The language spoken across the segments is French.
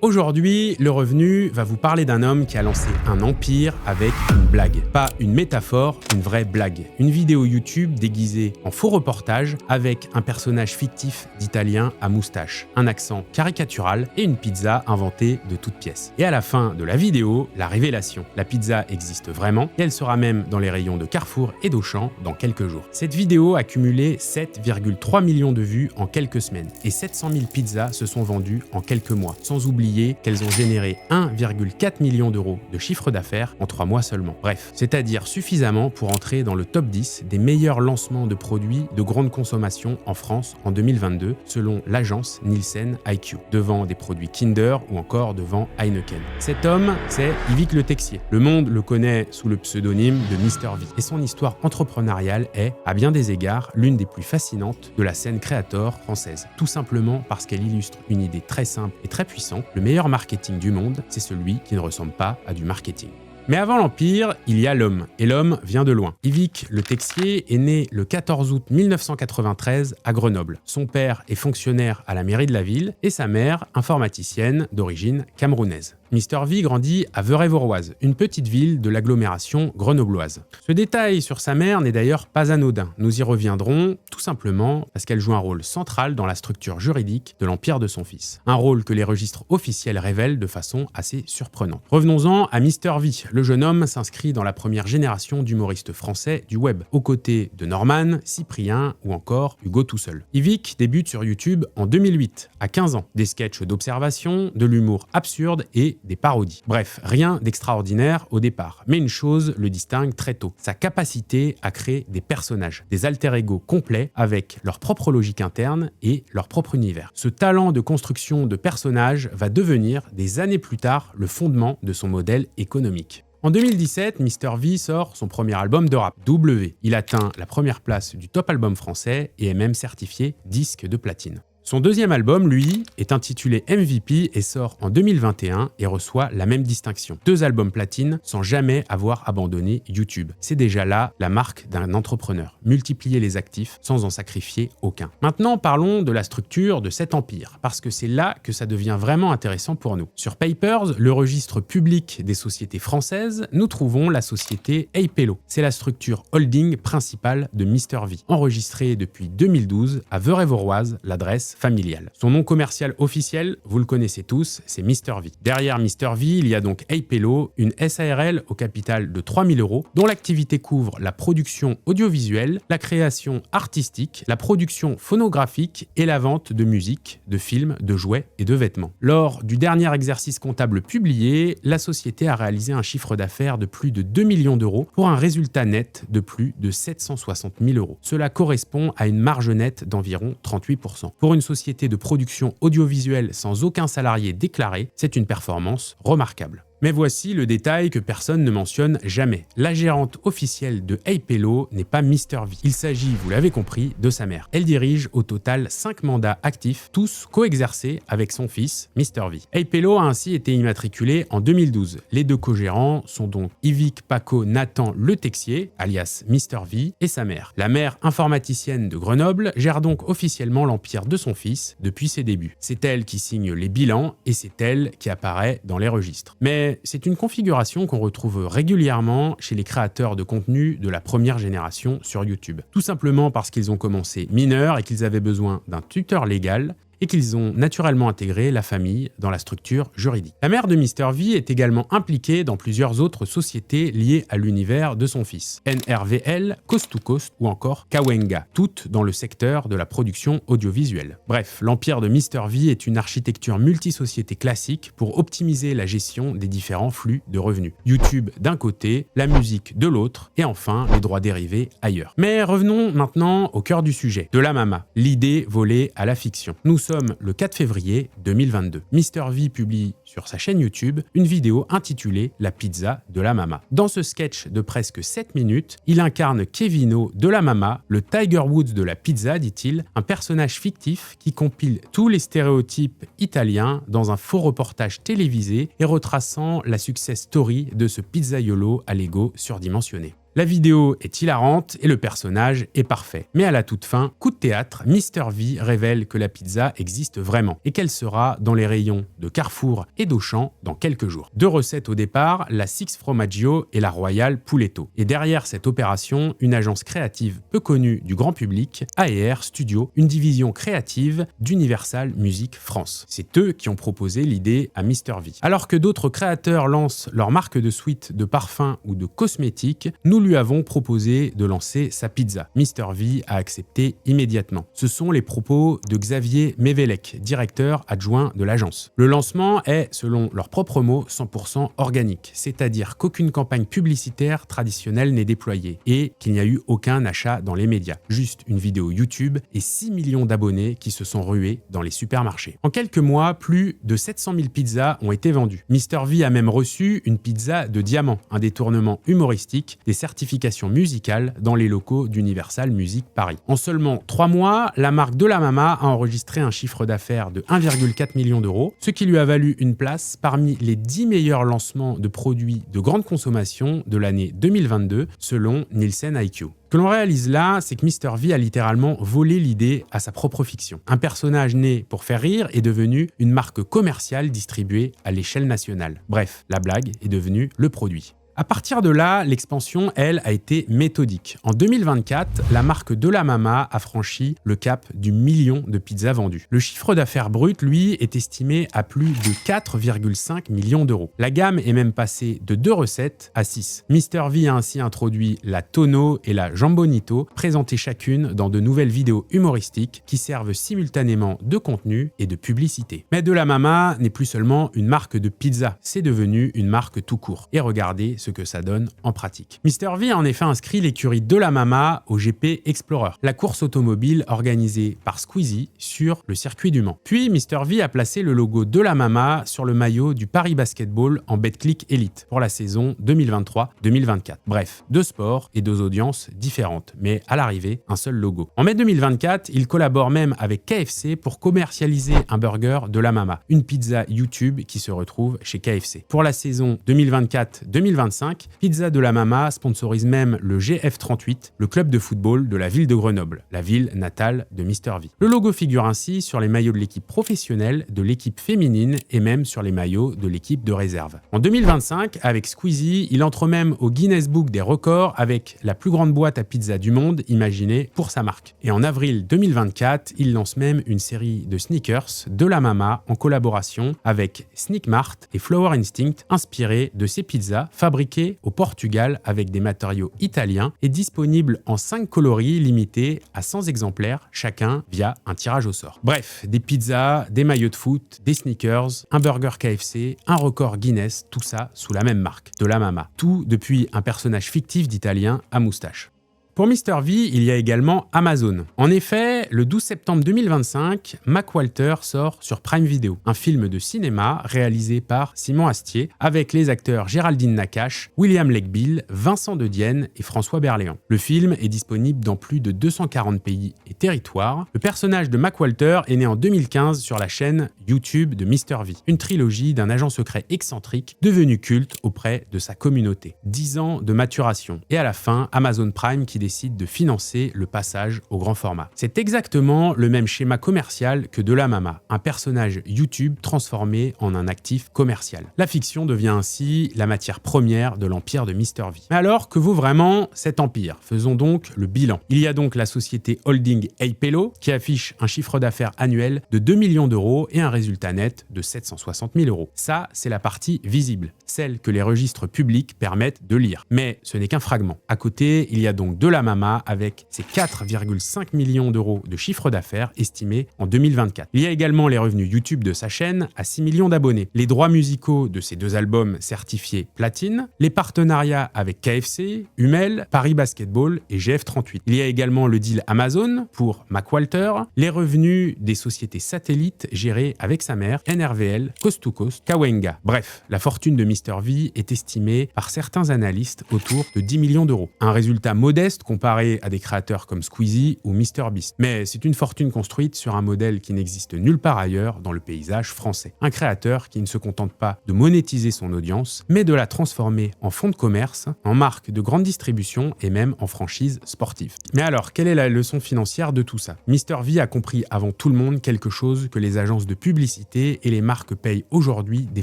Aujourd'hui, Le Revenu va vous parler d'un homme qui a lancé un empire avec une blague. Pas une métaphore, une vraie blague. Une vidéo YouTube déguisée en faux reportage avec un personnage fictif d'Italien à moustache, un accent caricatural et une pizza inventée de toutes pièces. Et à la fin de la vidéo, la révélation. La pizza existe vraiment et elle sera même dans les rayons de Carrefour et d'Auchan dans quelques jours. Cette vidéo a cumulé 7,3 millions de vues en quelques semaines et 700 000 pizzas se sont vendues en quelques mois, sans oublier qu'elles ont généré 1,4 million d'euros de chiffre d'affaires en 3 mois seulement. Bref, c'est-à-dire suffisamment pour entrer dans le top 10 des meilleurs lancements de produits de grande consommation en France en 2022, selon l'agence Nielsen IQ, devant des produits Kinder ou encore devant Heineken. Cet homme, c'est Yvick Le Texier. Le monde le connaît sous le pseudonyme de Mr V et son histoire entrepreneuriale est, à bien des égards, l'une des plus fascinantes de la scène créateur française. Tout simplement parce qu'elle illustre une idée très simple et très puissante. Le meilleur marketing du monde, c'est celui qui ne ressemble pas à du marketing. Mais avant l'Empire, il y a l'homme, et l'homme vient de loin. Yvick Le Texier est né le 14 août 1993 à Grenoble. Son père est fonctionnaire à la mairie de la ville et sa mère, informaticienne d'origine camerounaise. Mr V grandit à Veurey-Voroise, une petite ville de l'agglomération grenobloise. Ce détail sur sa mère n'est d'ailleurs pas anodin. Nous y reviendrons tout simplement parce qu'elle joue un rôle central dans la structure juridique de l'empire de son fils. Un rôle que les registres officiels révèlent de façon assez surprenante. Revenons-en à Mr V. Le jeune homme s'inscrit dans la première génération d'humoristes français du web, aux côtés de Norman, Cyprien ou encore Hugo Tousseul. Yvick débute sur YouTube en 2008, à 15 ans. Des sketchs d'observation, de l'humour absurde et des parodies. Bref, rien d'extraordinaire au départ. Mais une chose le distingue très tôt, sa capacité à créer des personnages, des alter-ego complets avec leur propre logique interne et leur propre univers. Ce talent de construction de personnages va devenir, des années plus tard, le fondement de son modèle économique. En 2017, Mr V sort son premier album de rap, W. Il atteint la première place du top album français et est même certifié disque de platine. Son deuxième album, lui, est intitulé MVP et sort en 2021 et reçoit la même distinction. 2 albums platine sans jamais avoir abandonné YouTube. C'est déjà là la marque d'un entrepreneur. Multiplier les actifs sans en sacrifier aucun. Maintenant, parlons de la structure de cet empire, parce que c'est là que ça devient vraiment intéressant pour nous. Sur Papers, le registre public des sociétés françaises, nous trouvons la société Apello. C'est la structure holding principale de Mr V, enregistrée depuis 2012 à Veurey-Voroise, l'adresse familiale. Son nom commercial officiel, vous le connaissez tous, c'est Mr V. Derrière Mr V, il y a donc Apello, une SARL au capital de 3 000 €, dont l'activité couvre la production audiovisuelle, la création artistique, la production phonographique et la vente de musique, de films, de jouets et de vêtements. Lors du dernier exercice comptable publié, la société a réalisé un chiffre d'affaires de plus de 2 millions d'euros pour un résultat net de plus de 760 000 €. Cela correspond à une marge nette d'environ 38%. Pour une société de production audiovisuelle sans aucun salarié déclaré, c'est une performance remarquable. Mais voici le détail que personne ne mentionne jamais. La gérante officielle de Apello n'est pas Mr V. Il s'agit, vous l'avez compris, de sa mère. Elle dirige au total 5 mandats actifs, tous co-exercés avec son fils, Mr V. Apello a ainsi été immatriculé en 2012. Les 2 co-gérants sont donc Yvick Paco Nathan Le Texier, alias Mr V, et sa mère. La mère informaticienne de Grenoble gère donc officiellement l'empire de son fils depuis ses débuts. C'est elle qui signe les bilans et c'est elle qui apparaît dans les registres. Mais c'est une configuration qu'on retrouve régulièrement chez les créateurs de contenu de la première génération sur YouTube. Tout simplement parce qu'ils ont commencé mineurs et qu'ils avaient besoin d'un tuteur légal et qu'ils ont naturellement intégré la famille dans la structure juridique. La mère de Mr V est également impliquée dans plusieurs autres sociétés liées à l'univers de son fils. NRVL, Coast to Coast ou encore Kawenga, toutes dans le secteur de la production audiovisuelle. Bref, l'empire de Mr V est une architecture multisociété classique pour optimiser la gestion des différents flux de revenus. YouTube d'un côté, la musique de l'autre et enfin les droits dérivés ailleurs. Mais revenons maintenant au cœur du sujet, de la mama, l'idée volée à la fiction. Nous sommes le 4 février 2022. Mr V publie sur sa chaîne YouTube une vidéo intitulée « La pizza de la mama ». Dans ce sketch de presque 7 minutes, il incarne Kevino de la mama, le Tiger Woods de la pizza, dit-il, un personnage fictif qui compile tous les stéréotypes italiens dans un faux reportage télévisé et retraçant la success story de ce pizzaiolo à l'ego surdimensionné. La vidéo est hilarante et le personnage est parfait. Mais à la toute fin, coup de théâtre, Mr V révèle que la pizza existe vraiment et qu'elle sera dans les rayons de Carrefour et d'Auchan dans quelques jours. Deux recettes au départ, la Six Fromaggio et la Royal Puletto. Et derrière cette opération, une agence créative peu connue du grand public, AER Studio, une division créative d'Universal Music France. C'est eux qui ont proposé l'idée à Mr V. Alors que d'autres créateurs lancent leur marque de suite de parfums ou de cosmétiques, nous lui avons proposé de lancer sa pizza. Mr V a accepté immédiatement. Ce sont les propos de Xavier Mévelec, directeur adjoint de l'agence. Le lancement est, selon leurs propres mots, 100% organique, c'est-à-dire qu'aucune campagne publicitaire traditionnelle n'est déployée et qu'il n'y a eu aucun achat dans les médias. Juste une vidéo YouTube et 6 millions d'abonnés qui se sont rués dans les supermarchés. En quelques mois, plus de 700 000 pizzas ont été vendues. Mr V a même reçu une pizza de diamant, un détournement humoristique des certifications musicales dans les locaux d'Universal Music Paris. En seulement 3 mois, la marque De La Mama a enregistré un chiffre d'affaires de 1,4 million d'euros, ce qui lui a valu une place parmi les 10 meilleurs lancements de produits de grande consommation de l'année 2022 selon Nielsen IQ. Ce que l'on réalise là, c'est que Mr V a littéralement volé l'idée à sa propre fiction. Un personnage né pour faire rire est devenu une marque commerciale distribuée à l'échelle nationale. Bref, la blague est devenue le produit. À partir de là, l'expansion, elle, a été méthodique. En 2024, la marque De La Mama a franchi le cap du million de pizzas vendues. Le chiffre d'affaires brut, lui, est estimé à plus de 4,5 millions d'euros. La gamme est même passée de 2 recettes à 6. Mr V a ainsi introduit la Tonno et la Jambonito, présentées chacune dans de nouvelles vidéos humoristiques qui servent simultanément de contenu et de publicité. Mais De La Mama n'est plus seulement une marque de pizza, c'est devenu une marque tout court. Et regardez ce que ça donne en pratique. Mr V a en effet inscrit l'écurie De La Mama au GP Explorer, la course automobile organisée par Squeezie sur le circuit du Mans. Puis Mr V a placé le logo De La Mama sur le maillot du Paris Basketball en Betclic Elite pour la saison 2023-2024. Bref, 2 sports et 2 audiences différentes, mais à l'arrivée, un seul logo. En mai 2024, il collabore même avec KFC pour commercialiser un burger De La Mama, une pizza YouTube qui se retrouve chez KFC. Pour la saison 2024-2025, Pizza De La Mama sponsorise même le GF38, le club de football de la ville de Grenoble, la ville natale de Mr V. Le logo figure ainsi sur les maillots de l'équipe professionnelle, de l'équipe féminine et même sur les maillots de l'équipe de réserve. En 2025, avec Squeezie, il entre même au Guinness Book des records avec la plus grande boîte à pizza du monde imaginée pour sa marque. Et en avril 2024, il lance même une série de sneakers De La Mama en collaboration avec Sneakmart et Flower Instinct, inspirés de ces pizzas fabriquées au Portugal avec des matériaux italiens et disponible en 5 coloris limités à 100 exemplaires chacun via un tirage au sort. Bref, des pizzas, des maillots de foot, des sneakers, un burger KFC, un record Guinness, tout ça sous la même marque, De La Mama. Tout depuis un personnage fictif d'Italien à moustache. Pour Mr V, il y a également Amazon. En effet, le 12 septembre 2025, Mac Walter sort sur Prime Video, un film de cinéma réalisé par Simon Astier avec les acteurs Géraldine Nakache, William Legbill, Vincent De Dienne et François Berléand. Le film est disponible dans plus de 240 pays et territoires. Le personnage de Mac Walter est né en 2015 sur la chaîne YouTube de Mr V, une trilogie d'un agent secret excentrique devenu culte auprès de sa communauté. 10 ans de maturation et à la fin, Amazon Prime qui décide de financer le passage au grand format. C'est exactement le même schéma commercial que De La Mama, un personnage YouTube transformé en un actif commercial. La fiction devient ainsi la matière première de l'empire de Mr V. Mais alors, que vaut vraiment cet empire? Faisons donc le bilan. Il y a donc la société holding Apello qui affiche un chiffre d'affaires annuel de 2 millions d'euros et un résultat net de 760 000 euros. Ça, c'est la partie visible, celle que les registres publics permettent de lire. Mais ce n'est qu'un fragment. À côté, il y a donc De La Mama avec ses 4,5 millions d'euros de chiffre d'affaires estimés en 2024. Il y a également les revenus YouTube de sa chaîne à 6 millions d'abonnés, les droits musicaux de ses 2 albums certifiés platine, les partenariats avec KFC, Hummel, Paris Basketball et GF38. Il y a également le deal Amazon pour Mac Walter, les revenus des sociétés satellites gérées avec sa mère, NRVL, Coast to Coast, Kawenga. Bref, la fortune de Mr V est estimée par certains analystes autour de 10 millions d'euros. Un résultat modeste comparé à des créateurs comme Squeezie ou MrBeast. Mais c'est une fortune construite sur un modèle qui n'existe nulle part ailleurs dans le paysage français. Un créateur qui ne se contente pas de monétiser son audience, mais de la transformer en fonds de commerce, en marque de grande distribution et même en franchise sportive. Mais alors, quelle est la leçon financière de tout ça? MrV a compris avant tout le monde quelque chose que les agences de publicité et les marques payent aujourd'hui des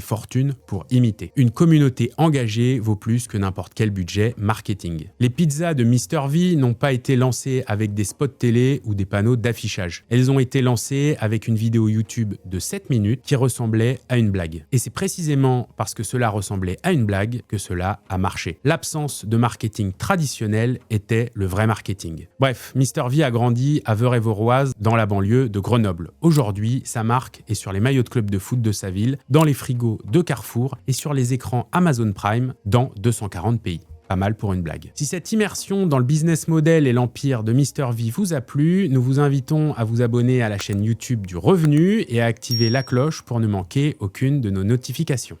fortunes pour imiter. Une communauté engagée vaut plus que n'importe quel budget marketing. Les pizzas de MrV n'ont pas été lancées avec des spots télé ou des panneaux d'affichage. Elles ont été lancées avec une vidéo YouTube de 7 minutes qui ressemblait à une blague. Et c'est précisément parce que cela ressemblait à une blague que cela a marché. L'absence de marketing traditionnel était le vrai marketing. Bref, MrV a grandi à Veurey-Voroise dans la banlieue de Grenoble. Aujourd'hui, sa marque est sur les maillots de club de foot de sa ville, dans les frigos de Carrefour et sur les écrans Amazon Prime dans 240 pays. Pas mal pour une blague. Si cette immersion dans le business model et l'empire de MrV vous a plu, nous vous invitons à vous abonner à la chaîne YouTube du Revenu et à activer la cloche pour ne manquer aucune de nos notifications.